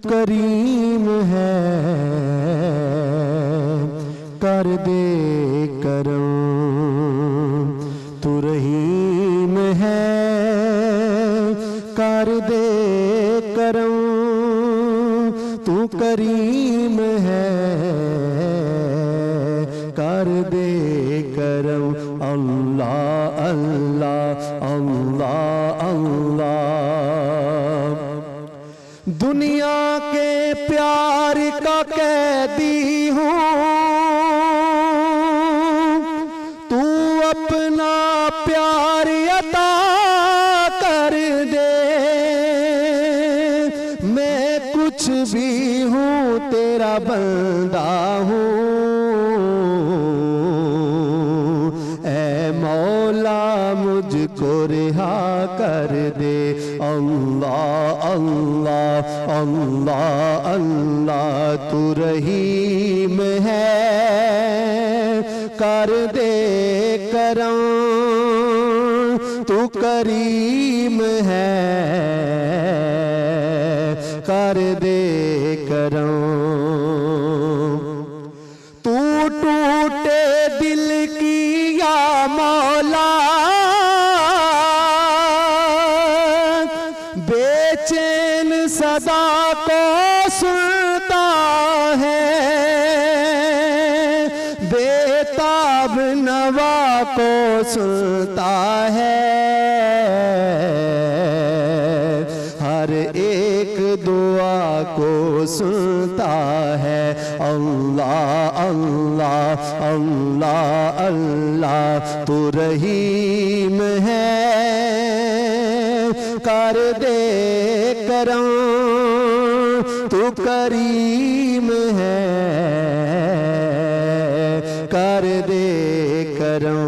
کریم ہے کر دے کرم، تو رحیم ہے کر دے کرم، تو کریم ہے کر دے کرم۔ اللہ اللہ اللہ اللہ، دنیا کے پیار کا قیدی ہوں، تو اپنا پیار عطا کر دے، میں کچھ بھی ہوں تیرا بندہ ہوں، اے مولا مجھ کو رہا کر دے۔ اللہ اللہ اللہ اللہ، تو رحیم ہے کر دے کرم، تو کریم ہے کر دے کرم۔ تو ٹوٹے دل کی یا مولا بے چین صدا کو سنتا ہے، بے تاب نوا کو سنتا ہے، ہر ایک دعا کو سنتا ہے۔ اللہ اللہ اللہ اللہ، تو رحیم ہے کر دے کرم، تو کریم ہے کر دے کرم۔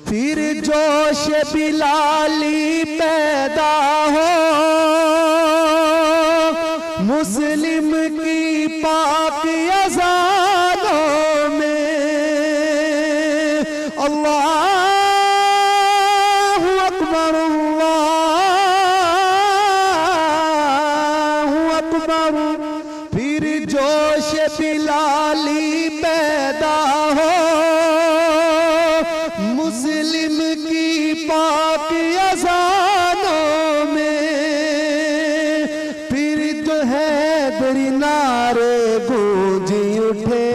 پھر جوش بلالی پیدا ہو مسلم کی پاک اذانوں میں، اللہ اکبر اللہ اکبر۔ پھر جوش بلالی پیدا ہو مسلم کی پاک اذانوں میں، پھر تو حیدری نعرے گونجی اٹھے،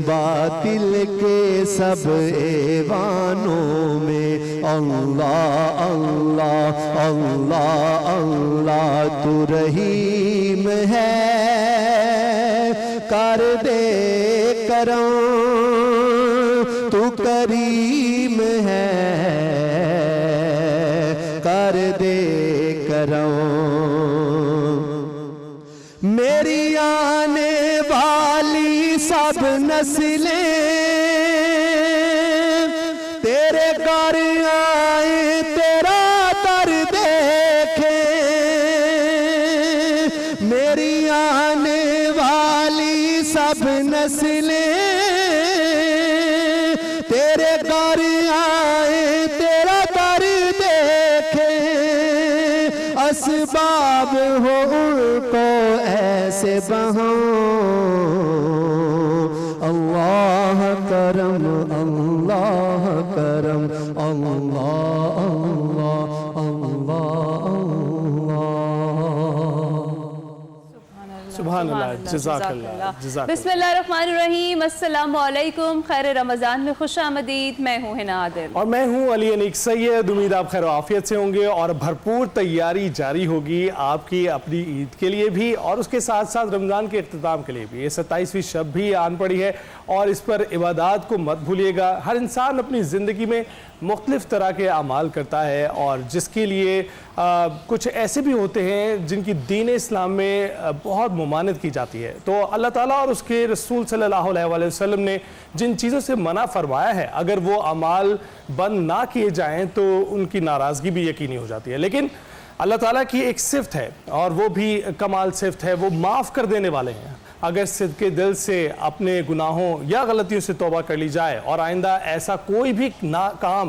باطل کے سب ایوانوں میں۔ اللہ اللہ اللہ اللہ، تو رحیم ہے کر دے کرم، تو کریم ہے کر دے کرم۔ میری آنے والی سب نسلیں تیرے گھر آئے، تیرا در دیکھیں، میری آنے والی سب نسلیں تیرے گھر آئے، تیرا در دیکھیں، اسباب ہو ان کو ایسے بہاؤ، اللہ کرم اللہ کرم اللہ اللہ اللہ اللہ۔ سبحان اللہ، جزاک اللہ۔ بسم اللہ الرحمن الرحیم، السلام علیکم، خیر رمضان میں خوش آمدید۔ میں ہوں حنا عادل اور میں ہوں علی انیک سید۔ امید آپ خیر و عافیت سے ہوں گے اور بھرپور تیاری جاری ہوگی آپ کی اپنی عید کے لیے بھی اور اس کے ساتھ ساتھ رمضان کے اختتام کے لیے بھی۔ یہ 27ویں شب بھی آن پڑی ہے اور اس پر عبادات کو مت بھولیے گا۔ ہر انسان اپنی زندگی میں مختلف طرح کے اعمال کرتا ہے اور جس کے لیے کچھ ایسے بھی ہوتے ہیں جن کی دین اسلام میں بہت ممانعت کی جاتی ہے۔ تو اللہ تعالیٰ اور اس کے رسول صلی اللہ علیہ وسلم نے جن چیزوں سے منع فرمایا ہے، اگر وہ اعمال بند نہ کیے جائیں تو ان کی ناراضگی بھی یقینی ہو جاتی ہے۔ لیکن اللہ تعالیٰ کی ایک صفت ہے اور وہ بھی کمال صفت ہے، وہ معاف کر دینے والے ہیں۔ اگر صدقے دل سے اپنے گناہوں یا غلطیوں سے توبہ کر لی جائے اور آئندہ ایسا کوئی بھی کام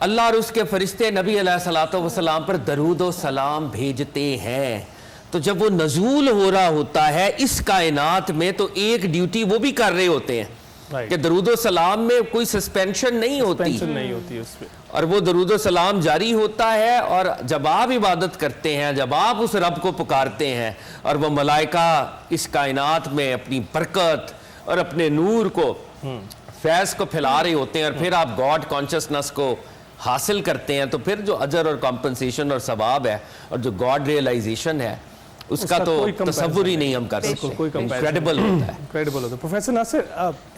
اللہ اور اس کے فرشتے نبی علیہ الصلوۃ والسلام پر درود و سلام بھیجتے ہیں. تو جب وہ نزول ہو رہا ہوتا ہے اس کائنات میں تو ایک ڈیوٹی وہ بھی کر رہے ہوتے ہیں کہ درود و سلام میں کوئی سسپینشن نہیں ہوتی اس پہ, اور وہ درود و سلام جاری ہوتا ہے. اور جب آپ عبادت کرتے ہیں, جب آپ اس رب کو پکارتے ہیں اور وہ ملائکہ اس کائنات میں اپنی برکت اور اپنے نور کو, فیض کو پھیلا رہے ہوتے ہیں, اور پھر آپ گاڈ کانشسنس کو حاصل کرتے ہیں, تو پھر جو اجر اور کمپنسیشن اور ثواب ہے اور جو گاڈ ریئلائزیشن ہے اس کا تو تصور ہی نہیں ہم کر سکتے. انکریڈبل ہوتا ہے, انکریڈبل ہوتا ہے. پروفیسر ناصر,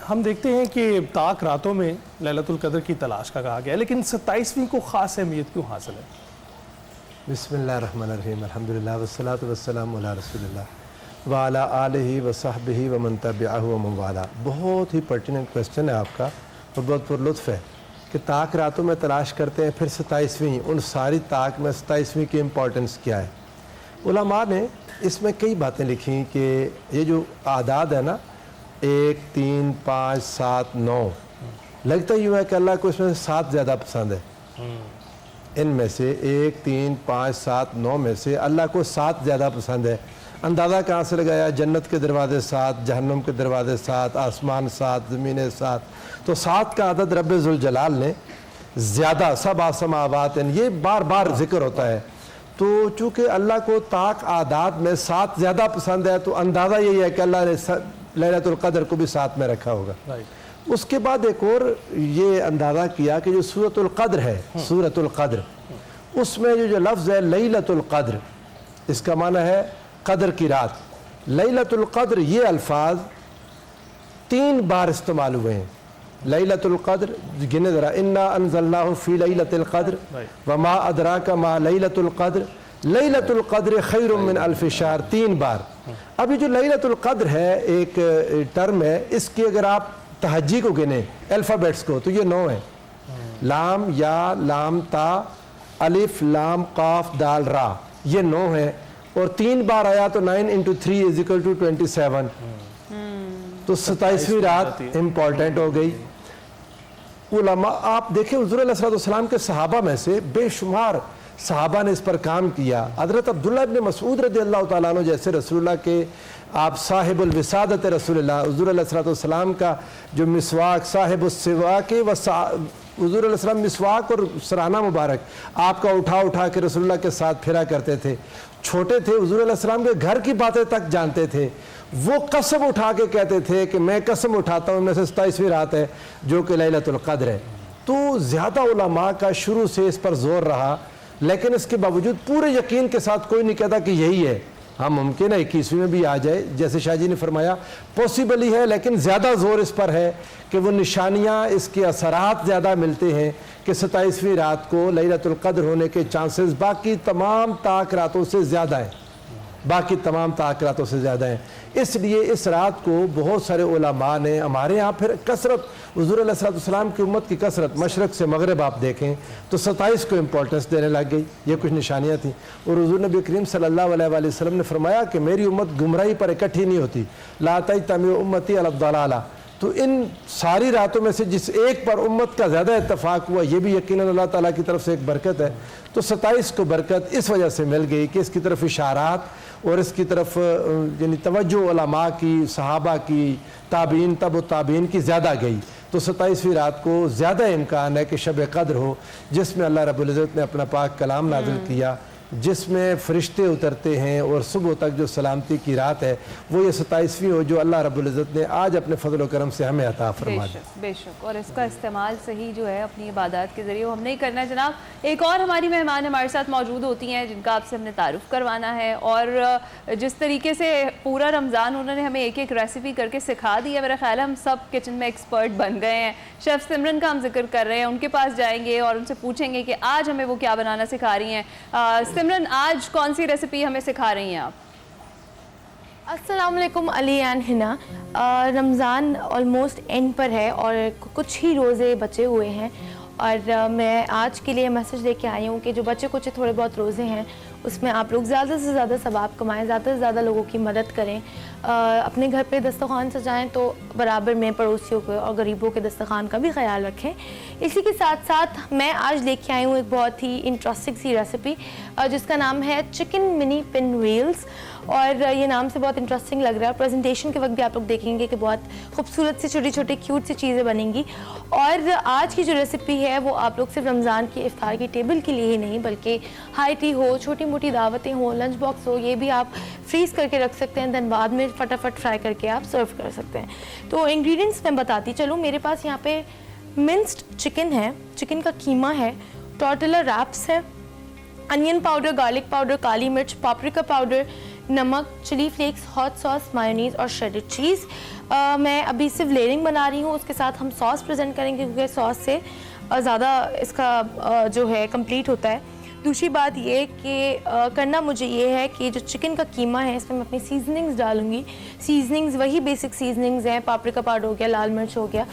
ہم دیکھتے ہیں کہ طاق راتوں میں لیلۃ القدر کی تلاش کا کہا گیا, لیکن 27ویں کو خاص اہمیت کیوں حاصل ہے؟ بسم اللہ الرحمن الرحیم, الحمدللہ والصلاۃ والسلام علی رسول اللہ وعلی آلہ وصحبہ ومن تبعہ ومن والا. بہت ہی پرٹیننٹ کویسچن ہے آپ کا اور بہت پر لطف ہے کہ طاق راتوں میں تلاش کرتے ہیں, پھر 27ویں, ان ساری طاق میں 27ویں کی امپورٹنس کیا ہے. علماء نے اس میں کئی باتیں لکھی کہ یہ جو اعداد ہے نا 1 3 5 7 9, لگتا یوں ہے کہ اللہ کو اس میں سے 7 زیادہ پسند ہے. ان میں سے 1 3 5 7 9 میں سے اللہ کو 7 زیادہ پسند ہے. اندازہ کہاں سے لگایا؟ جنت کے دروازے 7, جہنم کے دروازے 7, آسمان 7, زمینیں 7. تو 7 کا عدد رب ذوالجلال نے زیادہ, سبع سماوات, یہ بار بار ذکر ہوتا ہے. تو چونکہ اللہ کو طاق اعداد میں 7 زیادہ پسند ہے تو اندازہ یہی ہے کہ اللہ نے لیلۃ القدر کو بھی 7 میں رکھا ہوگا. اس کے بعد ایک اور یہ اندازہ کیا کہ جو سورۃ القدر ہے, سورۃ القدر, اس میں جو لفظ ہے لیلۃ القدر, اس کا معنی ہے قدر کی رات. لیلۃ القدر یہ الفاظ 3 بار استعمال ہوئے ہیں. لیلۃ القدر گنے ذرا, انا انزلناہ فی لیلۃ القدر وما ادراک ما لیلۃ القدر, لیلۃ القدر خیر من الف شہر, 3 بار. اب یہ جو لیلۃ القدر ہے ایک ٹرم ہے, اس کی اگر آپ تہجی کو گنے الفابیٹس کو تو یہ 9 ہیں. لام یا لام تا الف لام قاف دال را, یہ 9 ہیں, اور 3 بار آیا تو 9 into 3 is equal to 27. تو 27ویں رات امپورٹنٹ ہو گئی. علماء آپ دیکھیں حضور علیہ السلام کے صحابہ میں سے بے شمار صحابہ نے اس پر کام کیا. حضرت عبداللہ ابن مسعود رضی اللہ تعالیٰ عنہ جیسے رسول اللہ کے آپ صاحب الوسادت رسول اللہ, حضور علیہ السلام کا جو مسواک, صاحب السواک, حضور علیہ السلام مسواک اور سرانہ مبارک آپ کا اٹھا اٹھا کے رسول اللہ کے ساتھ پھرا کرتے تھے. چھوٹے تھے, حضور علیہ السلام کے گھر کی باتیں تک جانتے تھے. وہ قسم اٹھا کے کہتے تھے کہ میں قسم اٹھاتا ہوں ان میں سے 27ویں رات ہے جو کہ لیلۃ القدر ہے. تو زیادہ علماء کا شروع سے اس پر زور رہا, لیکن اس کے باوجود پورے یقین کے ساتھ کوئی نہیں کہتا کہ یہی ہے. ہاں ممکن ہے 21ویں میں بھی آ جائے, جیسے شاہ جی نے فرمایا پاسبل ہی ہے, لیکن زیادہ زور اس پر ہے کہ وہ نشانیاں, اس کے اثرات زیادہ ملتے ہیں کہ 27ویں رات کو لیلۃ القدر ہونے کے چانسز باقی تمام طاق راتوں سے زیادہ ہیں, باقی تمام طاق راتوں سے زیادہ ہیں. اس لیے اس رات کو بہت سارے علماء نے, ہمارے ہاں پھر کثرت, حضور علیہ السلام کی امت کی کثرت, مشرق سے مغرب آپ دیکھیں تو 27 کو امپورٹنس دینے لگ گئی. یہ کچھ نشانیاں تھیں. اور حضور نبی کریم صلی اللہ علیہ وآلہ وسلم نے فرمایا کہ میری امت گمراہی پر اکٹھی نہیں ہوتی, لا تجتمع امتی علی الضلالہ. تو ان ساری راتوں میں سے جس ایک پر امت کا زیادہ اتفاق ہوا, یہ بھی یقیناً اللہ تعالیٰ کی طرف سے ایک برکت ہے. تو 27 کو برکت اس وجہ سے مل گئی کہ اس کی طرف اشارات اور اس کی طرف یعنی توجہ علماء کی, صحابہ کی, تابعین, تبع تابعین کی زیادہ گئی. تو 27ویں رات کو زیادہ امکان ہے کہ شب قدر ہو, جس میں اللہ رب العزت نے اپنا پاک کلام نازل کیا, جس میں فرشتے اترتے ہیں, اور صبح تک جو سلامتی کی رات ہے وہ یہ 27ویں ہو جو اللہ رب العزت نے آج اپنے فضل و کرم سے ہمیں عطا فرما دی. بے شک, اور اس کا استعمال صحیح جو ہے اپنی عبادات کے ذریعے ہم نہیں کرنا ہے. جناب ایک اور ہماری مہمان ہمارے ساتھ موجود ہوتی ہیں جن کا آپ سے ہم نے تعارف کروانا ہے, اور جس طریقے سے پورا رمضان انہوں نے ہمیں ایک ایک ریسیپی کر کے سکھا دی ہے, میرا خیال ہے ہم سب کچن میں ایکسپرٹ بن گئے ہیں. شیف سمرن کا ہم ذکر کر رہے ہیں, ان کے پاس جائیں گے اور ان سے پوچھیں گے کہ آج ہمیں وہ کیا بنانا سکھا رہی ہیں. سمرن, آج کون سی ریسیپی ہمیں سکھا رہی ہیں آپ؟ السلام علیکم علی اینڈ ہنا. رمضان آلموسٹ اینڈ پر ہے اور کچھ ہی روزے بچے ہوئے ہیں, اور میں آج کے لیے میسج دے کے آئی ہوں کہ جو بچے کچھ تھوڑے بہت روزے ہیں اس میں آپ لوگ زیادہ سے زیادہ ثواب کمائیں, زیادہ سے زیادہ لوگوں کی مدد کریں, اپنے گھر پہ دسترخوان سجائیں تو برابر میں پڑوسیوں کو اور غریبوں کے دسترخوان کا بھی خیال رکھیں. اسی کے ساتھ ساتھ میں آج لے کے آئی ہوں ایک بہت ہی انٹرسٹنگ سی ریسیپی جس کا نام ہے چکن منی پن ویلز, اور یہ نام سے بہت انٹرسٹنگ لگ رہا ہے. پریزنٹیشن کے وقت بھی آپ لوگ دیکھیں گے کہ بہت خوبصورت سی چھوٹی چھوٹی کیوٹ سی چیزیں بنیں گی. اور آج کی جو ریسیپی ہے وہ آپ لوگ صرف رمضان کی افطار کی ٹیبل کے لیے ہی نہیں بلکہ ہائی ٹی ہو, چھوٹی موٹی دعوتیں ہوں, لنچ باکس ہو, یہ بھی آپ فریز کر کے رکھ سکتے ہیں, دین بعد میں فٹافٹ فرائی کر کے آپ سرو کر سکتے ہیں. تو انگریڈینٹس میں بتاتی چلوں. میرے پاس یہاں پہ منسڈ چکن ہے, چکن کا قیمہ ہے, ٹورٹیلا ریپس ہے, انین پاؤڈر, گارلک پاؤڈر, کالی مرچ, پاپریکا پاؤڈر, نمک, چلی فلیکس, ہاٹ ساس, مایونیز اور شریڈڈ چیز. میں ابھی صرف لیئرنگ بنا رہی ہوں, اس کے ساتھ ہم ساس پریزنٹ کریں گے کیونکہ ساس سے زیادہ اس کا جو ہے کمپلیٹ ہوتا ہے. دوسری بات یہ کہ کرنا مجھے یہ ہے کہ جو چکن کا قیمہ ہے اس میں اپنی سیزننگز ڈالوں گی. سیزننگز وہی بیسک سیزننگز ہیں, پاپریکا پاؤڈر ہو گیا, لال مرچ ہو گیا,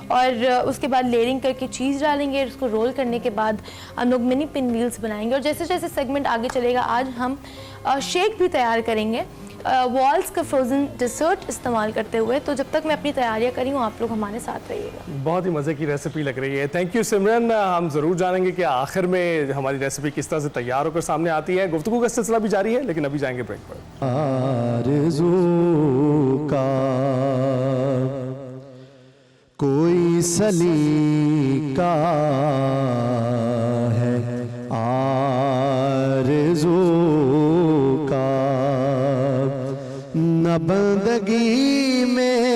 اور اس کے بعد لیئرنگ کر کے چیز ڈالیں گے. اس کو رول کرنے کے بعد ہم لوگ منی پن ویلز بنائیں گے. اور جیسے جیسے سیگمنٹ آگے چلے گا آج ہم شیک بھی تیار کریں گے والس کا فروزن ڈیزرٹ استعمال کرتے ہوئے. تو جب تک میں اپنی تیاریاں کری ہوں آپ لوگ ہمارے ساتھ رہیے گا. بہت ہی مزے کی ریسیپی لگ رہی ہے. تھینک یو سمرن. ہم ضرور جانیں گے کہ آخر میں ہماری ریسیپی کس طرح سے تیار ہو کر سامنے آتی ہے. گفتگو کا سلسلہ بھی جاری ہے لیکن ابھی جائیں گے بریک پر. آرزو کا کوئی سلیقہ ہے, آرزو کا نہ بندگی میری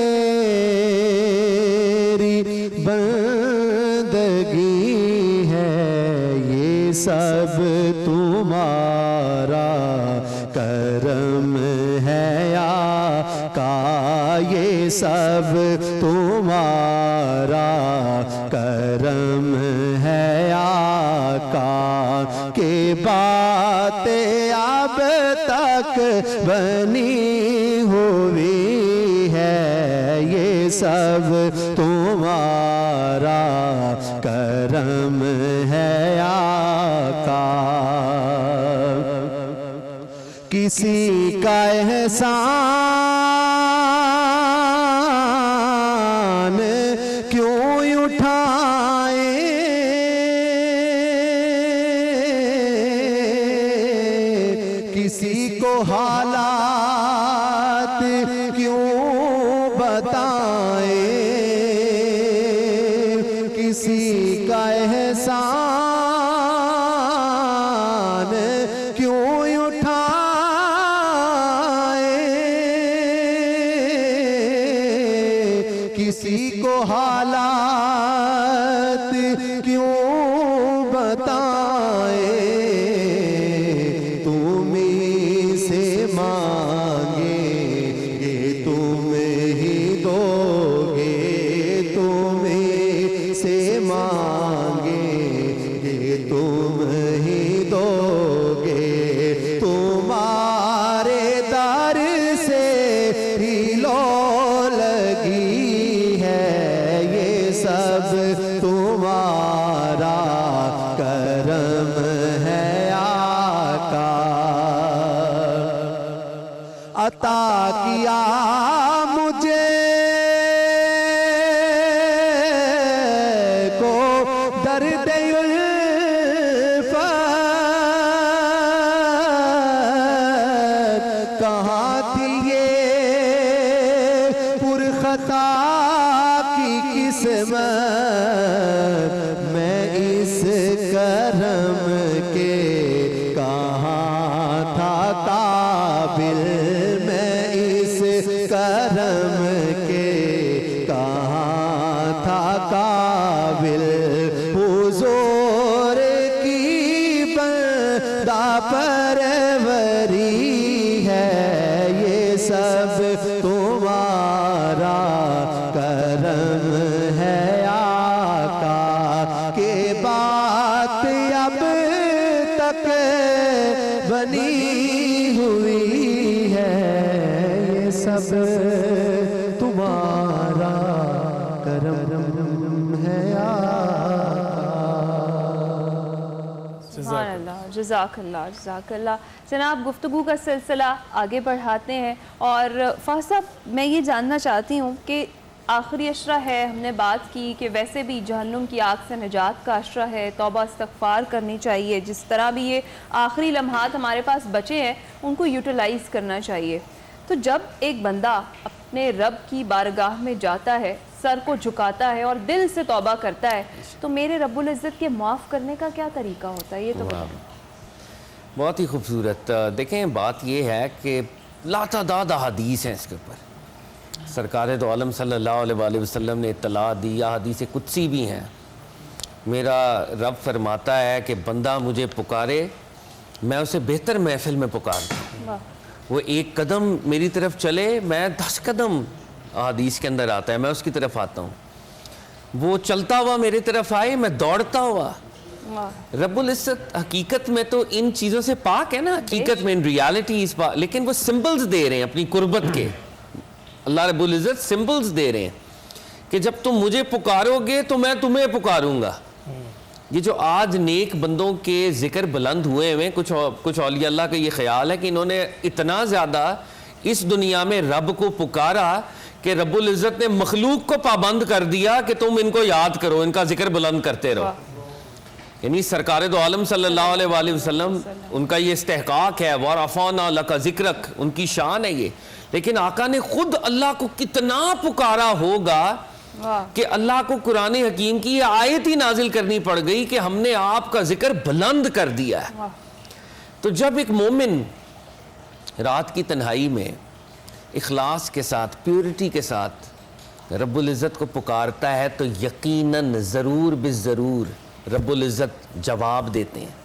بندگی ہے, یہ سب تمہارا کرم ہے آقا, یہ سب تمہارا کرم ہے آقا, کہ باتیں اب تک بنی ہوئی ہے, یہ سب تمہارا کرم ہے آقا. کسی کا احسان کیوں اٹھائیں, کسی کو حالات کیوں بتائیں, کسی کا احسان کیوں اٹھائیں, کسی کو حالات کیوں بتائیں, تم ہی سے مانگیں گے تم ہی دو گے, تم ہی سے مانگیں گے تم ہی دو گے, تمہارے در سے ہی لو لگی ہے, یہ سب تمہارا کرم ہے آقا. عطا کیا مجھے کو درد الفت, کہاں تھی یہ پرخطا کی قسمت, میں اس کرم کے کہاں تھا قابل, میں اس کرم کے کہاں تھا قابل, حضور کی بندہ پروری ہے, یہ سب تمہارا کرم ہے آقا, کہ بات اب تک بنی ہوئی ہے, یہ سب تمہارا کرم ہے آقا. سبحان اللہ, جزاک اللہ جناب. گفتگو کا سلسلہ آگے بڑھاتے ہیں اور فاضل صاحب میں یہ جاننا چاہتی ہوں کہ آخری عشرہ ہے, ہم نے بات کی کہ ویسے بھی جہنم کی آگ سے نجات کا عشرہ ہے, توبہ استغفار کرنی چاہیے, جس طرح بھی یہ آخری لمحات ہمارے پاس بچے ہیں ان کو یوٹیلائز کرنا چاہیے. تو جب ایک بندہ اپنے رب کی بارگاہ میں جاتا ہے, سر کو جھکاتا ہے اور دل سے توبہ کرتا ہے, تو میرے رب العزت کے معاف کرنے کا کیا طریقہ ہوتا ہے, یہ تو بتائیں. بہت ہی خوبصورت. دیکھیں بات یہ ہے کہ لاتعداد احادیث ہیں اس کے اوپر. سرکار دو عالم صلی اللہ علیہ وآلہ وسلم نے اطلاع دی, یا حدیث قدسی بھی ہیں. میرا رب فرماتا ہے کہ بندہ مجھے پکارے میں اسے بہتر محفل میں پکارتا ہوں. وہ ایک قدم میری طرف چلے میں 10 قدم حدیث کے اندر آتا ہے میں اس کی طرف آتا ہوں. وہ چلتا ہوا میری طرف آئے میں دوڑتا ہوا. رب العزت حقیقت میں تو ان چیزوں سے پاک ہے نا, حقیقت میں ان ریالٹی اس پاک, لیکن وہ سمبلز دے رہے ہیں اپنی قربت کے. اللہ رب العزت سمبلز دے رہے ہیں کہ جب تم مجھے پکارو گے تو میں تمہیں پکاروں گا. یہ جو آج نیک بندوں کے ذکر بلند ہوئے ہیں, کچھ اولیاء اللہ کا یہ خیال ہے کہ انہوں نے اتنا زیادہ اس دنیا میں رب کو پکارا کہ رب العزت نے مخلوق کو پابند کر دیا کہ تم ان کو یاد کرو, ان کا ذکر بلند کرتے رہو. یعنی سرکار دو عالم صلی اللہ علیہ وآلہ وسلم ان کا یہ استحقاق ہے, وَرَفَعْنَا لَكَ ذِكْرَكَ, ان کی شان ہے یہ. لیکن آقا نے خود اللہ کو کتنا پکارا ہوگا کہ اللہ کو قرآن حکیم کی یہ آیت ہی نازل کرنی پڑ گئی کہ ہم نے آپ کا ذکر بلند کر دیا ہے. تو جب ایک مومن رات کی تنہائی میں اخلاص کے ساتھ, پیورٹی کے ساتھ رب العزت کو پکارتا ہے تو یقیناً ضرور بالضرور رب العزت جواب دیتے ہیں,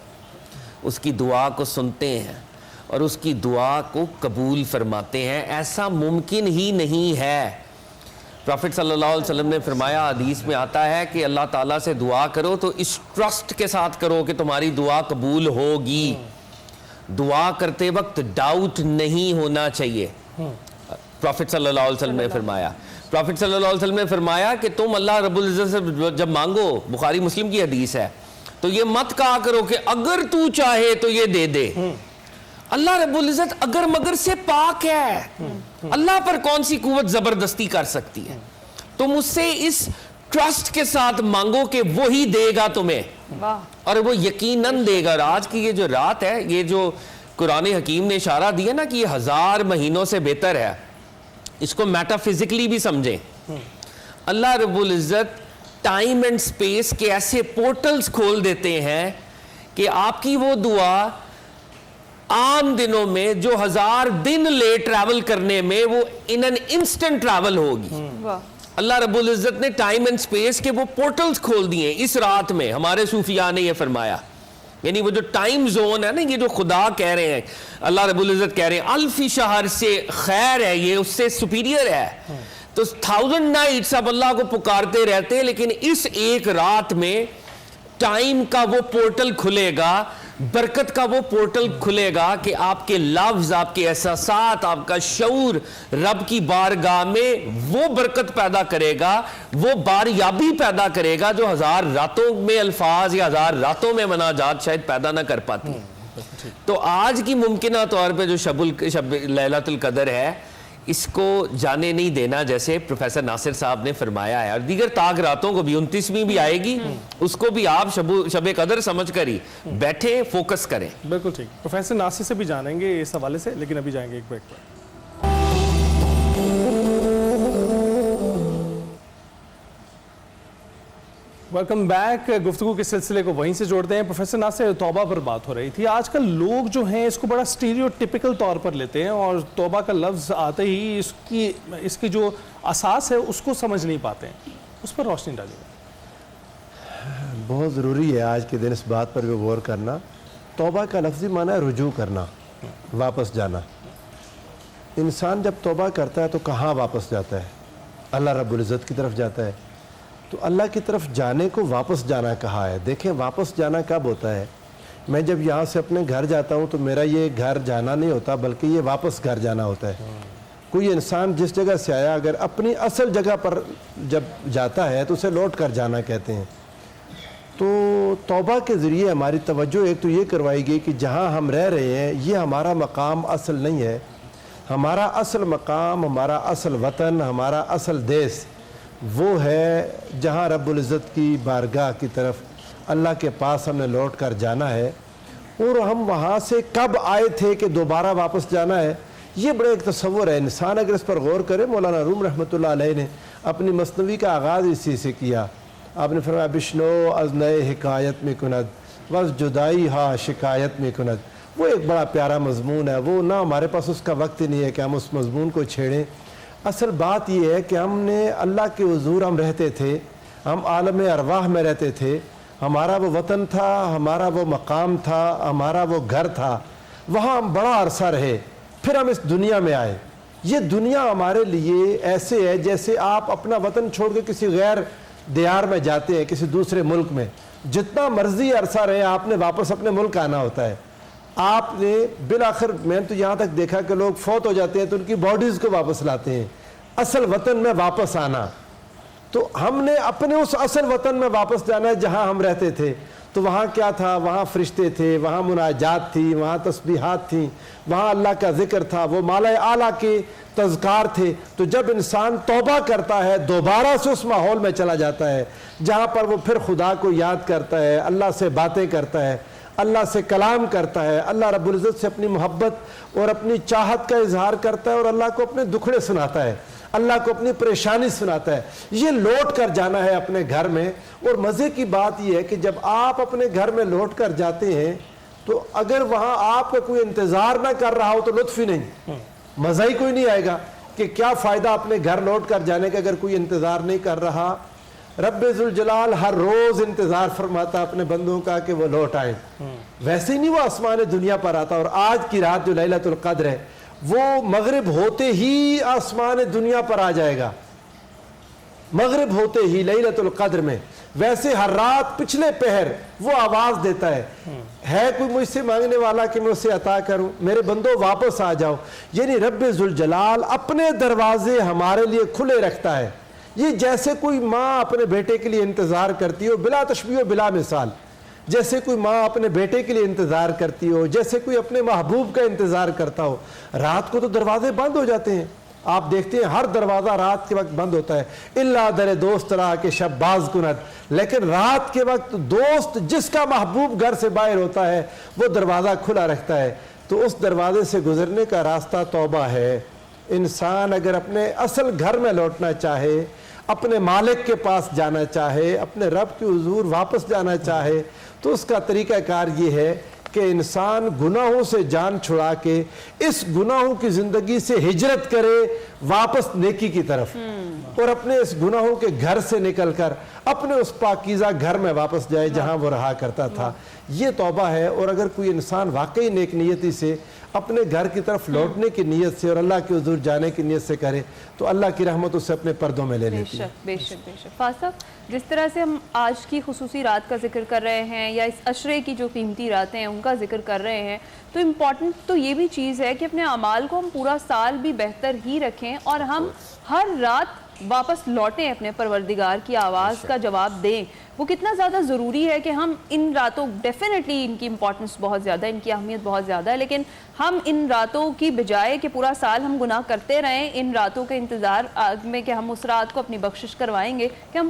اس کی دعا کو سنتے ہیں اور اس کی دعا کو قبول فرماتے ہیں. ایسا ممکن ہی نہیں ہے. پروفٹ صلی اللہ علیہ وسلم نے فرمایا, حدیث میں آتا ہے کہ اللہ تعالیٰ سے دعا کرو تو اس ٹرسٹ کے ساتھ کرو کہ تمہاری دعا قبول ہوگی. دعا کرتے وقت ڈاؤٹ نہیں ہونا چاہیے. پروفٹ صلی اللہ علیہ وسلم نے فرمایا, پروفٹ صلی اللہ علیہ وسلم نے فرمایا کہ تم اللہ رب العزت سے جب مانگو, بخاری مسلم کی حدیث ہے, تو یہ مت کہا کرو کہ اگر تو چاہے تو یہ دے دے. اللہ رب العزت اگر مگر سے پاک ہے. اللہ پر کون سی قوت زبردستی کر سکتی ہے. تم اس سے اس ٹرسٹ کے ساتھ مانگو کہ وہی دے گا تمہیں, اور وہ یقیناً دے گا. اور آج کی یہ جو رات ہے, یہ جو قرآن حکیم نے اشارہ دیا نا کہ یہ 1000 مہینوں سے بہتر ہے, اس کو میٹا فزیکلی بھی سمجھیں. اللہ رب العزت ٹائم اینڈ سپیس کے ایسے پورٹلز کھول دیتے ہیں کہ آپ کی وہ دعا عام دنوں میں جو 1000 دن لے ٹریول کرنے میں وہ ان این انسٹنٹ ٹریول ہوگی. اللہ رب العزت نے ٹائم اینڈ سپیس کے وہ پورٹلز کھول دیے اس رات میں. ہمارے صوفیاء نے یہ فرمایا, یعنی وہ جو ٹائم زون ہے نا, یہ جو خدا کہہ رہے ہیں, اللہ رب العزت کہہ رہے ہیں الفی شہر سے خیر ہے, یہ اس سے سپیریئر ہے. تو 1000 نائٹس اب اللہ کو پکارتے رہتے, لیکن اس ایک رات میں ٹائم کا وہ پورٹل کھلے گا, برکت کا وہ پورٹل کھلے گا کہ آپ کے لفظ, آپ کے احساسات, آپ کا شعور رب کی بارگاہ میں وہ برکت پیدا کرے گا, وہ باریابی پیدا کرے گا جو 1000 راتوں میں الفاظ یا 1000 راتوں میں مناجات شاید پیدا نہ کر پاتی. تو آج کی ممکنہ طور پہ جو شب لیلۃ القدر ہے, اس کو جانے نہیں دینا, جیسے پروفیسر ناصر صاحب نے فرمایا ہے. اور دیگر تاک راتوں کو بھی 29ویں بھی آئے گی, اس کو بھی آپ شب قدر سمجھ کر ہی بیٹھے فوکس کریں. بالکل ٹھیک. پروفیسر ناصر سے بھی جانیں گے اس حوالے سے, لیکن ابھی جائیں گے ایک بریک پر. Welcome back. گفتگو کے سلسلے کو وہیں سے جوڑتے ہیں. پروفیسر ناصر, توبہ پر بات ہو رہی تھی. آج کل لوگ جو ہیں اس کو بڑا اسٹیریوٹیپیکل طور پر لیتے ہیں اور توبہ کا لفظ آتے ہی اس کی جو اساس ہے اس کو سمجھ نہیں پاتے ہیں. اس پر روشنی ڈالیے. بہت ضروری ہے آج کے دن اس بات پر بھی غور کرنا. توبہ کا لفظی معنی ہے رجوع کرنا, واپس جانا. انسان جب توبہ کرتا ہے تو کہاں واپس جاتا ہے؟ اللہ رب العزت کی طرف جاتا ہے. تو اللہ کی طرف جانے کو واپس جانا کہا ہے. دیکھیں واپس جانا کب ہوتا ہے؟ میں جب یہاں سے اپنے گھر جاتا ہوں تو میرا یہ گھر جانا نہیں ہوتا, بلکہ یہ واپس گھر جانا ہوتا ہے. کوئی انسان جس جگہ سے آیا اگر اپنی اصل جگہ پر جب جاتا ہے تو اسے لوٹ کر جانا کہتے ہیں. تو توبہ کے ذریعے ہماری توجہ ایک تو یہ کروائی گئی کہ جہاں ہم رہ رہے ہیں یہ ہمارا مقام اصل نہیں ہے. ہمارا اصل مقام، ہمارا اصل وطن، ہمارا اصل دیس وہ ہے جہاں رب العزت کی بارگاہ کی طرف اللہ کے پاس ہم نے لوٹ کر جانا ہے. اور ہم وہاں سے کب آئے تھے کہ دوبارہ واپس جانا ہے، یہ بڑا ایک تصور ہے. انسان اگر اس پر غور کرے، مولانا روم رحمۃ اللہ علیہ نے اپنی مثنوی کا آغاز اسی سے کیا. آپ نے فرمایا بشنو از نئے حکایت میں کند وز جدائی ہا شکایت میں کند. وہ ایک بڑا پیارا مضمون ہے، وہ نہ ہمارے پاس اس کا وقت ہی نہیں ہے کہ ہم اس مضمون کو چھیڑیں. اصل بات یہ ہے کہ ہم نے اللہ کے حضور ہم رہتے تھے، ہم عالم ارواح میں رہتے تھے، ہمارا وہ وطن تھا، ہمارا وہ مقام تھا، ہمارا وہ گھر تھا، وہاں ہم بڑا عرصہ رہے، پھر ہم اس دنیا میں آئے. یہ دنیا ہمارے لیے ایسے ہے جیسے آپ اپنا وطن چھوڑ کے کسی غیر دیار میں جاتے ہیں، کسی دوسرے ملک میں. جتنا مرضی عرصہ رہے آپ نے واپس اپنے ملک آنا ہوتا ہے. آپ نے بالآخر، میں تو یہاں تک دیکھا کہ لوگ فوت ہو جاتے ہیں تو ان کی باڈیز کو واپس لاتے ہیں. اصل وطن میں واپس آنا، تو ہم نے اپنے اس اصل وطن میں واپس جانا ہے جہاں ہم رہتے تھے. تو وہاں کیا تھا؟ وہاں فرشتے تھے، وہاں مناجات تھی، وہاں تسبیحات تھیں، وہاں اللہ کا ذکر تھا، وہ مالا اعلیٰ کے تذکار تھے. تو جب انسان توبہ کرتا ہے دوبارہ سے اس ماحول میں چلا جاتا ہے جہاں پر وہ پھر خدا کو یاد کرتا ہے، اللہ سے باتیں کرتا ہے، اللہ سے کلام کرتا ہے، اللہ رب العزت سے اپنی محبت اور اپنی چاہت کا اظہار کرتا ہے، اور اللہ کو اپنے دکھڑے سناتا ہے، اللہ کو اپنی پریشانی سناتا ہے. یہ لوٹ کر جانا ہے اپنے گھر میں. اور مزے کی بات یہ ہے کہ جب آپ اپنے گھر میں لوٹ کر جاتے ہیں تو اگر وہاں آپ کا کوئی انتظار نہ کر رہا ہو تو لطف ہی نہیں، مزہ ہی کوئی نہیں آئے گا. کہ کیا فائدہ اپنے گھر لوٹ کر جانے کا اگر کوئی انتظار نہیں کر رہا. رب ذوالجلال ہر روز انتظار فرماتا اپنے بندوں کا کہ وہ لوٹ آئیں. ویسے ہی نہیں وہ آسمان دنیا پر آتا. اور آج کی رات جو لیلۃ القدر ہے وہ مغرب ہوتے ہی آسمان دنیا پر آ جائے گا، مغرب ہوتے ہی لیلۃ القدر میں. ویسے ہر رات پچھلے پہر وہ آواز دیتا ہے کوئی مجھ سے مانگنے والا کہ میں اسے عطا کروں، میرے بندوں واپس آ جاؤ. یعنی رب ذوالجلال اپنے دروازے ہمارے لیے کھلے رکھتا ہے. یہ جیسے کوئی ماں اپنے بیٹے کے لیے انتظار کرتی ہو، بلا تشبیہ و بلا مثال. جیسے کوئی ماں اپنے بیٹے کے لیے انتظار کرتی ہو، جیسے کوئی اپنے محبوب کا انتظار کرتا ہو. رات کو تو دروازے بند ہو جاتے ہیں، آپ دیکھتے ہیں ہر دروازہ رات کے وقت بند ہوتا ہے. اللہ در دوست را کے شب باز کند. لیکن رات کے وقت دوست جس کا محبوب گھر سے باہر ہوتا ہے وہ دروازہ کھلا رکھتا ہے. تو اس دروازے سے گزرنے کا راستہ توبہ ہے. انسان اگر اپنے اصل گھر میں لوٹنا چاہے، اپنے مالک کے پاس جانا چاہے، اپنے رب کے حضور واپس جانا چاہے، تو اس کا طریقہ کار یہ ہے کہ انسان گناہوں سے جان چھڑا کے اس گناہوں کی زندگی سے ہجرت کرے واپس نیکی کی طرف، اور اپنے اس گناہوں کے گھر سے نکل کر اپنے اس پاکیزہ گھر میں واپس جائے جہاں وہ رہا کرتا تھا. یہ توبہ ہے. اور اگر کوئی انسان واقعی نیک نیتی سے اپنے گھر کی طرف لوٹنے کی نیت سے اور اللہ کے حضور جانے کی نیت سے کرے تو اللہ کی رحمت اسے اپنے پردوں میں لے لیتی ہے. بے شک بے شک. فاضل صاحب، جس طرح سے ہم آج کی خصوصی رات کا ذکر کر رہے ہیں یا اس عشرے کی جو قیمتی راتیں ہیں ان کا ذکر کر رہے ہیں، تو امپورٹنٹ تو یہ بھی چیز ہے کہ اپنے اعمال کو ہم پورا سال بھی بہتر ہی رکھیں اور ہم ہر رات واپس لوٹیں، اپنے پروردگار کی آواز کا جواب دیں. وہ کتنا زیادہ ضروری ہے کہ ہم ان راتوں، ڈیفینیٹلی ان کی امپورٹنس بہت زیادہ ہے، ان کی اہمیت بہت زیادہ ہے، لیکن ہم ان راتوں کی بجائے کہ پورا سال ہم گناہ کرتے رہیں، ان راتوں کے انتظار میں کہ ہم اس رات کو اپنی بخشش کروائیں گے، کہ ہم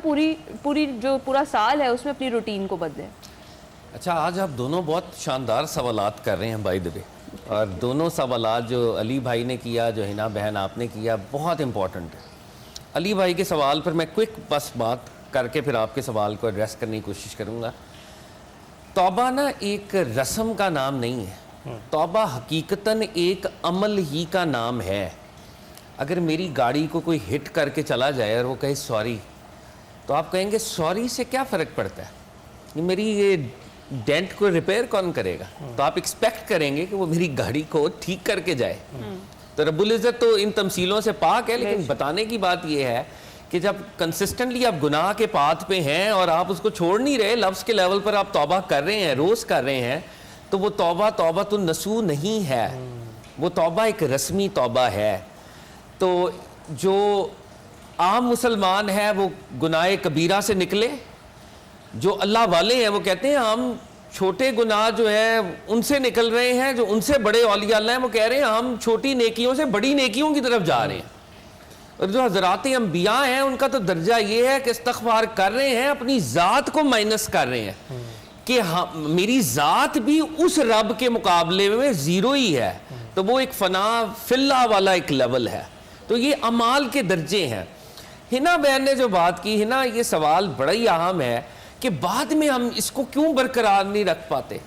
پوری جو پورا سال ہے اس میں اپنی روٹین کو بدلیں. اچھا، آج آپ دونوں بہت شاندار سوالات کر رہے ہیں بائی دی وے، اور دونوں سوالات جو علی بھائی نے کیا، جو حنا بہن آپ نے کیا، بہت امپورٹنٹ ہے. علی بھائی کے سوال پر میں کوئک بس بات کر کے پھر آپ کے سوال کو ایڈریس کرنے کی کوشش کروں گا. توبہ نا ایک رسم کا نام نہیں ہے، توبہ حقیقتاً ایک عمل ہی کا نام ہے. اگر میری گاڑی کو کوئی ہٹ کر کے چلا جائے اور وہ کہے سوری، تو آپ کہیں گے سوری سے کیا فرق پڑتا ہے، میری یہ ڈینٹ کو ریپیئر کون کرے گا؟ تو آپ ایکسپیکٹ کریں گے کہ وہ میری گاڑی کو ٹھیک کر کے جائے. تو رب العزت تو ان تمثیلوں سے پاک ہے، لیکن بتانے کی بات یہ ہے کہ جب کنسسٹنٹلی آپ گناہ کے پاتھ پہ ہیں اور آپ اس کو چھوڑ نہیں رہے، لفظ کے لیول پر آپ توبہ کر رہے ہیں، روز کر رہے ہیں، تو وہ توبہ توبۃ النصوح نہیں ہے، وہ توبہ ایک رسمی توبہ ہے. تو جو عام مسلمان ہے وہ گناہ کبیرہ سے نکلے جو اللہ والے ہیں وہ کہتے ہیں ہم چھوٹے گناہ جو ہے ان سے نکل رہے ہیں, جو ان سے بڑے اولیاء اللہ ہیں وہ کہہ رہے ہیں ہم چھوٹی نیکیوں سے بڑی نیکیوں کی طرف جا رہے ہیں. اور جو حضرات انبیاء ہیں ان کا تو درجہ یہ ہے کہ استغفار کر رہے ہیں, اپنی ذات کو مائنس کر رہے ہیں کہ میری ذات بھی اس رب کے مقابلے میں زیرو ہی ہے, تو وہ ایک فنا فی اللہ والا ایک لیول ہے. تو یہ اعمال کے درجے ہیں. ہنا بہن نے جو بات کی ہنا, یہ سوال بڑا ہی اہم ہے کہ بعد میں ہم اس کو کیوں برقرار نہیں رکھ پاتے.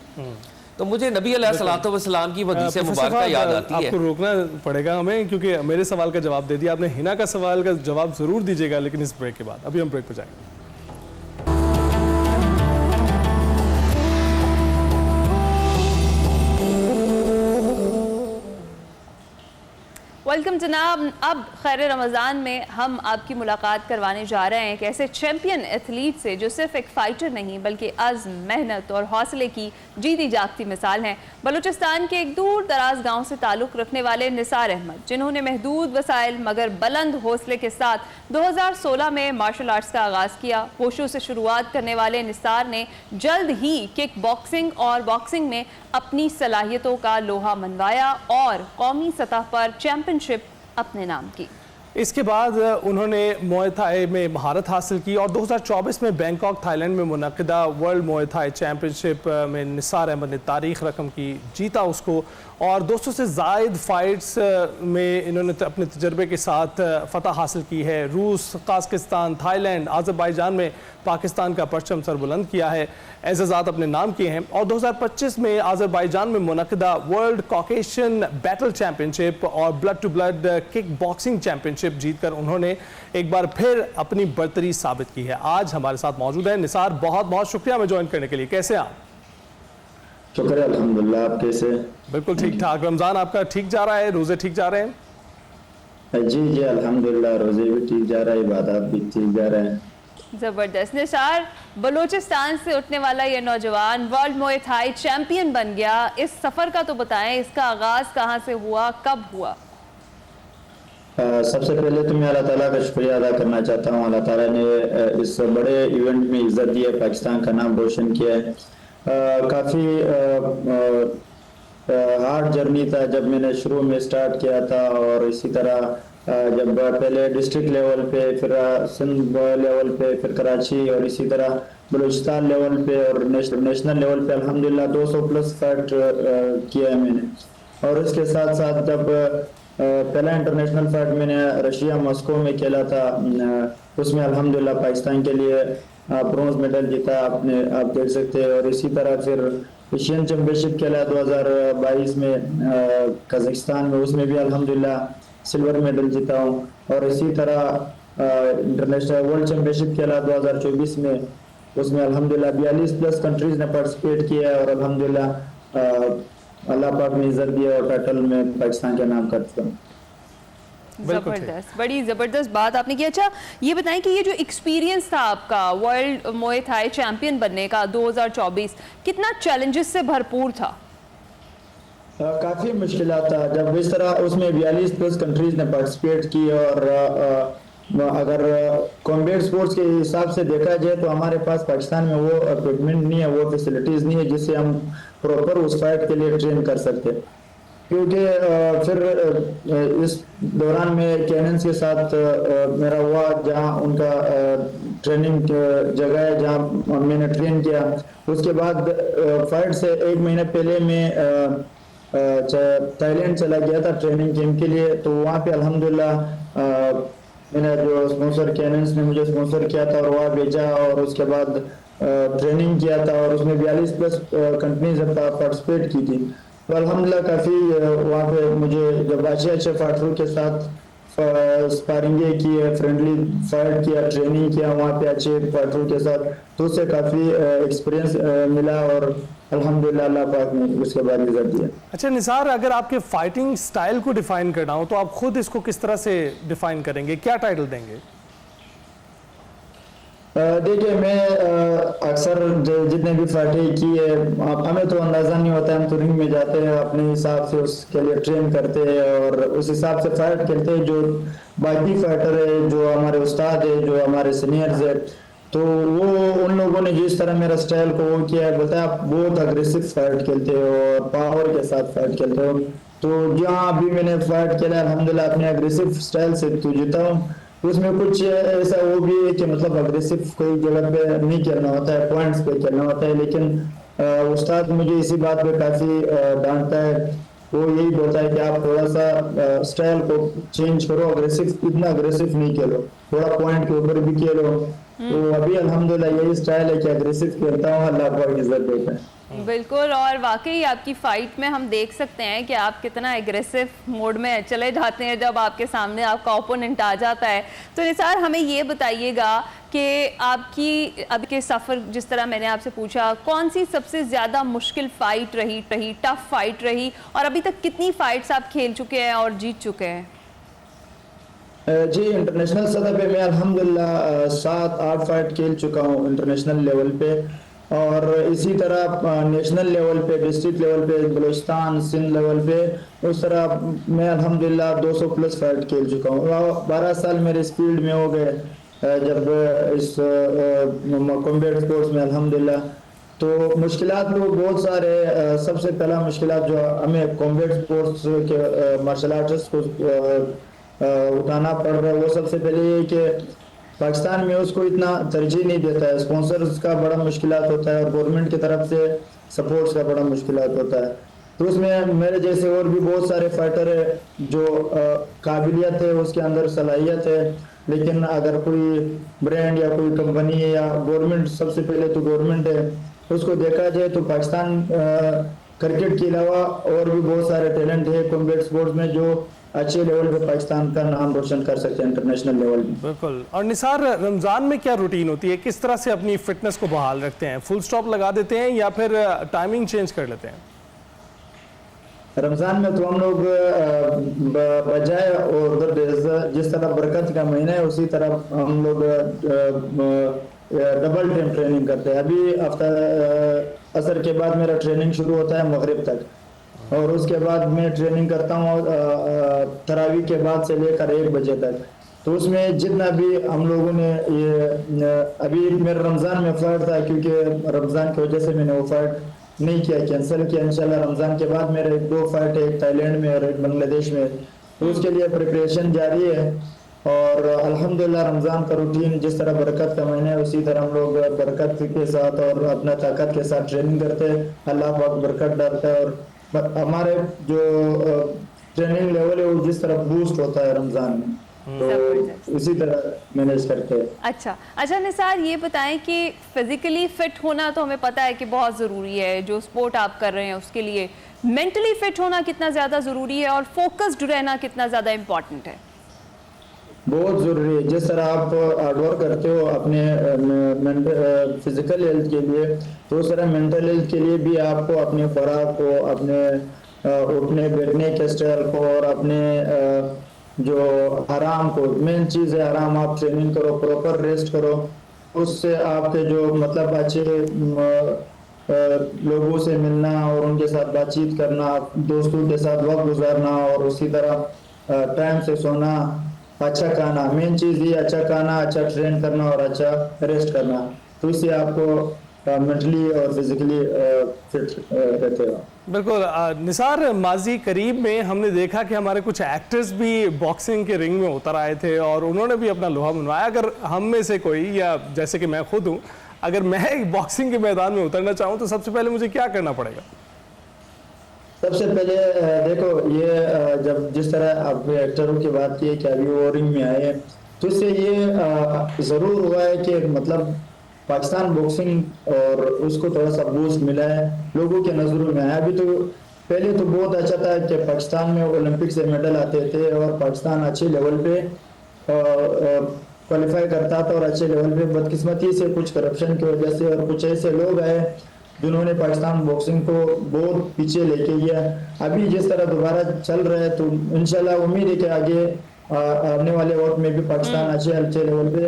تو مجھے نبی علیہ الصلوۃ والسلام کی حدیث مبارکہ یاد آتی ہے. آپ کو روکنا پڑے گا ہمیں کیونکہ میرے سوال کا جواب دے دیا آپ نے, ہنا کا سوال کا جواب ضرور دیجیے گا لیکن اس بریک کے بعد. ابھی ہم بریک پہ جائیں گے. ویلکم جناب. اب خیر رمضان میں ہم آپ کی ملاقات کروانے جا رہے ہیں ایک ایسے چیمپئن ایتھلیٹ سے جو صرف ایک فائٹر نہیں بلکہ عزم, محنت اور حوصلے کی جیتی جاگتی مثال ہیں. بلوچستان کے ایک دور دراز گاؤں سے تعلق رکھنے والے نثار احمد, جنہوں نے محدود وسائل مگر بلند حوصلے کے ساتھ 2016 میں مارشل آرٹس کا آغاز کیا. ووشو سے شروعات کرنے والے نثار نے جلد ہی کک باکسنگ اور باکسنگ میں اپنی صلاحیتوں کا لوہا منوایا اور قومی سطح پر چیمپئن اپنے نام کی. اس کے بعد انہوں نے موئے تھائی میں مہارت حاصل کی اور 2024 میں بینکاک تھائی لینڈ میں منعقدہ ورلڈ موئے تھائی چیمپئن شپ میں نثار احمد نے تاریخ رقم کی, جیتا اس کو, اور 200 سے زائد فائٹس میں انہوں نے اپنے تجربے کے ساتھ فتح حاصل کی ہے. روس, قازقستان, تھائی لینڈ, آذربائیجان میں پاکستان کا پرچم سر بلند کیا ہے, اعزازات اپنے نام کیے ہیں. اور 2025 میں آذربائیجان میں منعقدہ world Caucasian battle championship اور blood to blood kick boxing championship جیت کر انہوں نے ایک بار پھر اپنی برتری ثابت کی ہے. آج ہمارے ساتھ موجود ہیں نثار. بہت بہت شکریہ ہمیں جوائن کرنے کے لیے. کیسے ہیں آپ؟ شکریہ, الحمدللہ. آپ کیسے؟ بالکل ٹھیک ٹھاک. رمضان آپ کا ٹھیک جا رہا ہے, روزے ٹھیک جا رہے ہیں؟ جی الحمدللہ, روزے بھی ٹھیک جا رہا ہے, عبادات بھی ٹھیک جا رہے ہیں. زبردست. نثار, بلوچستان سے اٹھنے والا یہ نوجوان ورلڈ موئے تھائی چیمپئن بن گیا. اس سفر کا تو بتائیں, اس کا آغاز کہاں سے ہوا, کب ہوا؟ سب سے پہلے تو میں اللہ تعالیٰ کا شکریہ ادا کرنا چاہتا ہوں. اللہ تعالیٰ نے اس بڑے ایونٹ میں عزت دی ہے, پاکستان کا نام روشن کیا ہے. کافی ہارڈ جرنی تھا جب میں نے شروع میں سٹارٹ کیا تھا, اور اسی طرح جب پہلے ڈسٹرکٹ لیول پہ, پھر سندھ لیول پہ, پھر کراچی, اور اسی طرح بلوچستان لیول پہ اور نیشنل لیول پہ الحمدللہ 200 پلس فائٹ کیا ہے میں نے. اور اس کے ساتھ ساتھ جب پہلا انٹرنیشنل فائٹ میں نے رشیا ماسکو میں کھیلا تھا, اس میں الحمدللہ پاکستان کے لیے برونز میڈل جیتا, آپ دیکھ سکتے ہیں. اور اسی طرح پھر ایشین چیمپئن شپ کھیلا 2022 میں قازقستان میں, اس میں بھی الحمدللہ سلور میڈل جیتا ہوں. اور اسی طرح انٹرنیشنل ورلڈ چیمپئن شپ کھیلا 2024 میں, اس میں الحمدللہ 42 پلس کنٹریز نے پارٹیسپیٹ کیا ہے, اور الحمدللہ اللہ پاک نے عزت دیا اور ٹائٹل میں پاکستان کا نام کرتا ہوں. زبردست, بڑی زبردست بات آپ نے کی. اچھا یہ بتائیں کہ یہ جو ایکسپیرینس تھا آپ کا ورلڈ موئے تھائی چیمپئن بننے کا 2024, کتنا چیلنجز سے بھرپور تھا؟ کافی مشکلات تھا. جب اس طرح اس میں 42 پلس کنٹریز نے پارٹیسپیٹ کی, اور اگر کمبیٹ سپورٹس کے حساب سے دیکھا جائے تو ہمارے پاس پاکستان میں وہ اکوپمنٹ نہیں ہے, وہ فیسلٹیز نہیں ہے جس سے ہم پراپر اس فائٹ کے لیے ٹرین کر سکتے. کیونکہ پھر اس دوران میں کیننس کے ساتھ میرا ہوا, جہاں ان کا ٹریننگ جگہ ہے جہاں میں نے ٹرین کیا. اس کے بعد فائٹ سے 1 مہینے پہلے میں تھائی لینڈ چلا گیا تھا ٹریننگ کیمپ کے لیے. تو وہاں پہ الحمدللہ میں نے جو اسپانسر کیننس نے مجھے اسپانسر کیا تھا اور وہاں بھیجا, اور اس کے بعد ٹریننگ کیا تھا, اور اس میں 42 پلس کمپنیز پارٹیسپیٹ کی تھی. تو الحمدللہ کافی وہاں پہ مجھے جب اچھے فائٹروں کے ساتھ سپارنگیں کی, فرینڈلی فائٹ کیا, ٹریننگ کیا وہاں پہ اچھے فائٹروں کے ساتھ, تو اس سے کافی ایکسپیرینس ملا, اور الحمدللہ اللہ پاک نے اس کے بعد عزت دیا. اچھا نثار, اگر آپ کے فائٹنگ سٹائل کو ڈیفائن کرنا ہو تو آپ خود اس کو کس طرح سے ڈیفائن کریں گے, کیا ٹائٹل دیں گے؟ دیکھیے میں اکثر جتنے بھی فائٹیں کی ہے ہمیں تو اندازہ نہیں ہوتا ہے, ہم تو رنگ میں جاتے ہیں اپنے حساب سے اس کے لیے ٹرین کرتے ہیں اور اس حساب سے فائٹ کرتے ہیں. جو باقی فائٹر ہے, جو ہمارے استاد ہے, جو ہمارے سینئرز ہے, تو وہ ان لوگوں نے جس طرح میرا سٹائل کو وہ کیا ہے، بولتا ہے آپ بہت اگریسو فائٹ کھیلتے ہو اور پاور کے ساتھ فائٹ کھیلتے ہو. تو جہاں ابھی میں نے فائٹ کھیلا الحمدللہ اپنے اگریسو سٹائل سے تو جیتا ہوں. اس میں کچھ ایسا وہ بھی ہے کہ مطلب اگریسو کوئی جگہ پہ نہیں کھیلنا ہوتا ہے، پوائنٹس پہ کھیلنا ہوتا ہے، لیکن استاد مجھے اسی بات پہ کافی ڈانٹتا ہے. وہ یہی بولتا ہے کہ آپ تھوڑا سا سٹائل کو چینج کرو، اگریسو اتنا اگریسو نہیں کھیلو، تھوڑا پوائنٹ کے اوپر بھی کھیلو. تو ابھی الحمدللہ یہی سٹائل ہے کہ اگریسو کھیلتا ہوں، اللہ پاک عزت دیتا ہے. بالکل، اور واقعی آپ کی فائٹ میں ہم دیکھ سکتے ہیں کہ آپ کتنا ایگریسو موڈ میں چلے جاتے ہیں جب آپ کے سامنے آپ کا اوپوننٹ آ جاتا ہے. تو نثار ہمیں یہ بتائیے گا کہ آپ کی اب کے سفر، جس طرح میں نے آپ سے پوچھا، کون سی سب سے زیادہ مشکل فائٹ رہی، ٹف فائٹ رہی، اور ابھی تک کتنی فائٹس آپ کھیل چکے ہیں اور جیت چکے ہیں؟ جی انٹرنیشنل سطح پہ میں الحمدللہ 7-8 فائٹ کھیل چکا ہوں انٹرنیشنل لیول پہ، اور اسی طرح نیشنل لیول پہ، ڈسٹرکٹ لیول پہ، بلوچستان سندھ لیول پہ، اس طرح میں الحمدللہ 200 پلس فائٹ کھیل چکا ہوں. 12 سال میرے اس فیلڈ میں ہو گئے جب اس کمبیٹ سپورٹس میں الحمدللہ. تو مشکلات تو بہت سارے. سب سے پہلا مشکلات جو ہمیں کمبیٹ سپورٹس کے مارشل آرٹس کو اٹھانا پڑ رہا ہے، وہ سب سے پہلے یہ کہ پاکستان میں اس کو اتنا ترجیح نہیں دیتا ہے. اسپانسرز کا بڑا مشکلات ہوتا ہے اور گورنمنٹ کی طرف سے سپورٹس کا بڑا مشکلات ہوتا ہے. تو اس میں میرے جیسے اور بھی بہت سارے فائٹر ہیں جو قابلیت ہے، اس کے اندر صلاحیت ہے، لیکن اگر کوئی برانڈ یا کوئی کمپنی یا گورنمنٹ، سب سے پہلے تو گورنمنٹ ہے، اس کو دیکھا جائے تو پاکستان کرکٹ کے علاوہ اور بھی بہت سارے ٹیلنٹ ہے کمبیٹ سپورٹس میں جو اچھے لیول پہ پاکستان کا نام روشن کر سکتے ہیں انٹرنیشنل لیول میں. بالکل. اور نثار، رمضان میں کیا روٹین ہوتی ہے؟ کس طرح سے اپنی فٹنس کو بحال رکھتے ہیں؟ فل سٹاپ لگا دیتے ہیں یا پھر ٹائمنگ چینج کر لیتے ہیں؟ رمضان میں تو ہم لوگ بجائے اور جس طرح برکت کا مہینہ ہے اسی طرح ہم لوگ ڈبل ٹائم ٹریننگ کرتے ہیں. ابھی ہفتہ عصر کے بعد میرا ٹریننگ شروع ہوتا ہے مغرب تک، اور اس کے بعد میں ٹریننگ کرتا ہوں تراویح کے بعد سے لے کر 1 بجے تک. تو اس میں جتنا بھی ہم لوگوں نے یہ ابھی میرا رمضان میں فائٹ تھا، کیونکہ رمضان کی وجہ سے میں نے وہ فائٹ نہیں کیا، کینسل کیا. انشاءاللہ رمضان کے بعد میرے 2 فائٹ ہے، ایک تھائی لینڈ میں اور ایک بنگلہ دیش میں. تو اس کے لیے پریپریشن جاری ہے، اور الحمدللہ رمضان کا روٹین جس طرح برکت کا مہینہ ہے اسی طرح ہم لوگ برکت کے ساتھ اور اپنا طاقت کے ساتھ ٹریننگ کرتے ہیں. اللہ پاک برکت ڈالتا ہے، اور ہمارے جو ٹریننگ لیول ہے وہ جس طرح بوسٹ ہوتا ہے رمضان میں، تو اسی طرح مینیج کرتے ہیں. اچھا نثار، یہ بتائیں کہ فزیکلی فٹ ہونا تو ہمیں پتہ ہے کہ بہت ضروری ہے، جو سپورٹ آپ کر رہے ہیں اس کے لیے مینٹلی فٹ ہونا کتنا زیادہ ضروری ہے، اور فوکسڈ رہنا کتنا زیادہ امپورٹنٹ ہے؟ بہت ضروری ہے. جس طرح آپ ہارڈ ورک کرتے ہو اپنے فزیکل ہیلتھ کے لیے، تو اس طرح مینٹل ہیلتھ کے لیے بھی آپ کو اپنے خوراک کو، اپنے اٹھنے بیٹھنے کے اسٹائل کو، اور اپنے جو آرام کو، مین چیز ہے آرام. آپ ٹریننگ کرو، پراپر ریسٹ کرو، اس سے آپ کے جو مطلب اچھے لوگوں سے ملنا اور ان کے ساتھ بات چیت کرنا، دوستوں کے ساتھ وقت گزارنا، اور اسی طرح ٹائم سے سونا، اچھا کھانا، مین چیز یہ اچھا کھانا، اچھا ٹرین کرنا اور اچھا ریسٹ کرنا. تو اس سے آپ کو مینٹلی اور فزیکلی فٹ رہتے ہو. بالکل. نثار، ماضی قریب میں ہم نے دیکھا کہ ہمارے کچھ ایکٹرز بھی باکسنگ کے رنگ میں اتر آئے تھے اور انہوں نے بھی اپنا لوہا منوایا. اگر ہم میں سے کوئی، یا جیسے کہ میں خود ہوں، اگر میں باکسنگ کے میدان میں اترنا چاہوں تو سب سے پہلے مجھے کیا کرنا پڑے گا؟ سب سے پہلے دیکھو، یہ جب جس طرح آپ ایکٹروں کی بات کی ہے کہ ابھی وہ رنگ میں آئے ہیں، تو اس سے یہ ضرور ہوا ہے کہ مطلب پاکستان باکسنگ اور اس کو تھوڑا سا بوسٹ ملا ہے، لوگوں کے نظروں میں آیا. ابھی تو پہلے تو بہت اچھا تھا کہ پاکستان میں اولمپک سے میڈل آتے تھے اور پاکستان اچھے لیول پہ کوالیفائی کرتا تھا، اور اچھے لیول پہ بدقسمتی سے کچھ کرپشن کی وجہ سے اور کچھ ایسے لوگ آئے جنہوں نے پاکستان باکسنگ کو بہت پیچھے لے کے گیا. ابھی جس طرح دوبارہ چل رہا ہے تو انشاءاللہ امید ہے کہ آگے آنے والے وقت میں بھی پاکستان اچھے لیول پہ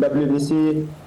WBC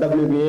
WBA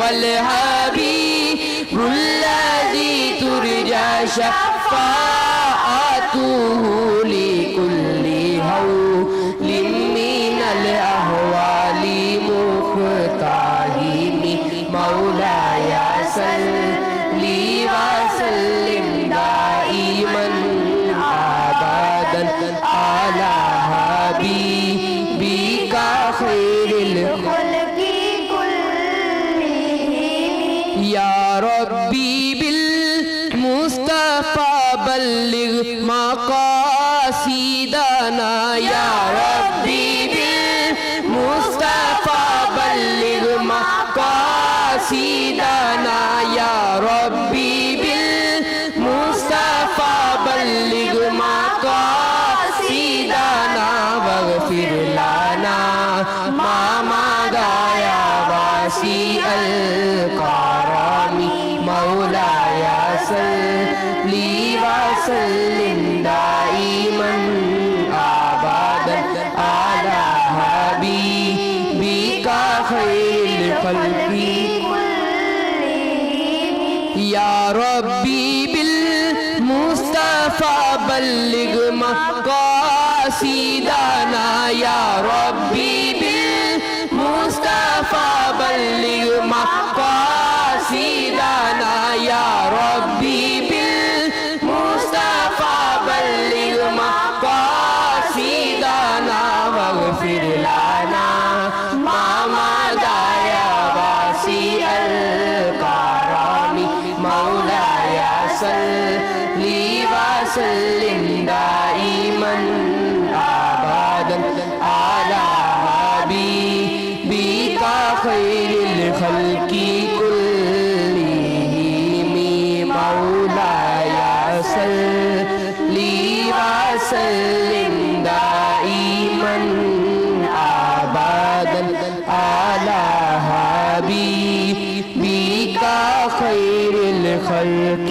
والحبيب الذي ترجى شفاعته لكل هول من الأهوال مختهم مولاي صل وسلم دائما أبدا على حبيبك خير الخلق يا ربي بالمصطفى بلغ مقاصدنا يا ربي بالمصطفى بلغ مقاصدنا يا ربي بالمصطفى بلغ مقاصدنا واغفر لنا ما مضى يا واسع الكرم مولاي صل وسلم دائما ابدا على حبيبك خير الخلق يا ربي بالمصطفى بلغ مقاصدنا يا ربي بالمصطفى بلغ مقاصدنا يا ربي بالمصطفى بلغ مقاصدنا واغفر لنا ما مضى يا واسع الكرم مولاي صل وسلم دائما ابدا على حبيبك خير الخلق كلهم مولاي صل وسلم دائما ابدا على حبيبك خير الخلق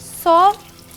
100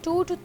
2 to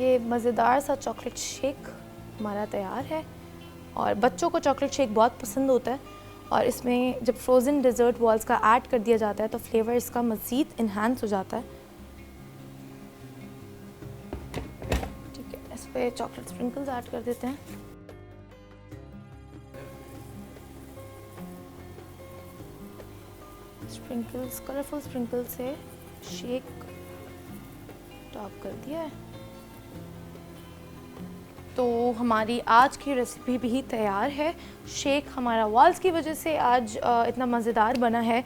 یہ مزیدار سا چاکلیٹ شیک ہمارا تیار ہے، اور بچوں کو چاکلیٹ شیک بہت پسند ہوتا ہے، اور اس میں جب فروزن ڈیزرٹ بالز کا ایڈ کر دیا جاتا ہے تو فلیور اس کا مزید انہینس ہو جاتا ہے. ٹھیک ہے، اس پہ چاکلیٹ اسپرنکلز ایڈ کر دیتے ہیں. اسپرنکلز، کلرفل اسپرنکل سے شیک ٹاپ کر دیا ہے. تو ہماری آج کی ریسیپی بھی تیار ہے. شیک ہمارا والز کی وجہ سے آج اتنا مزیدار بنا ہے،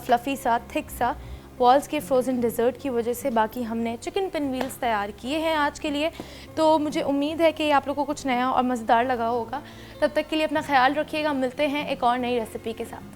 فلفی سا، تھک سا، والز کے فروزن ڈیزرٹ کی وجہ سے. باقی ہم نے چکن پن ویلز تیار کیے ہیں آج کے لیے. تو مجھے امید ہے کہ آپ لوگوں کو کچھ نیا اور مزیدار لگا ہوگا. تب تک کے لیے اپنا خیال رکھیے گا. ملتے ہیں ایک اور نئی ریسیپی کے ساتھ.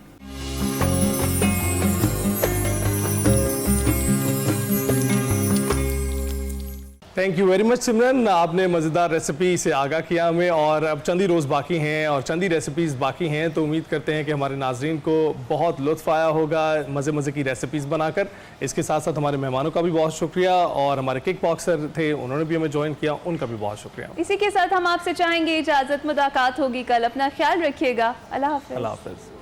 تھینک یو ویری مچ سمرن، آپ نے مزیدار ریسیپی سے آگاہ کیا ہمیں، اور اب چند ہی روز باقی ہیں اور چند ہی ریسیپیز باقی ہیں. تو امید کرتے ہیں کہ ہمارے ناظرین کو بہت لطف آیا ہوگا مزے مزے کی ریسیپیز بنا کر. اس کے ساتھ ساتھ ہمارے مہمانوں کا بھی بہت شکریہ، اور ہمارے کک باکسر تھے انہوں نے بھی ہمیں جوائن کیا، ان کا بھی بہت شکریہ. اسی کے ساتھ ہم آپ سے چاہیں گے اجازت، ملاقات ہوگی کل. اپنا خیال رکھیے گا. اللہ حافظ. اللہ حافظ.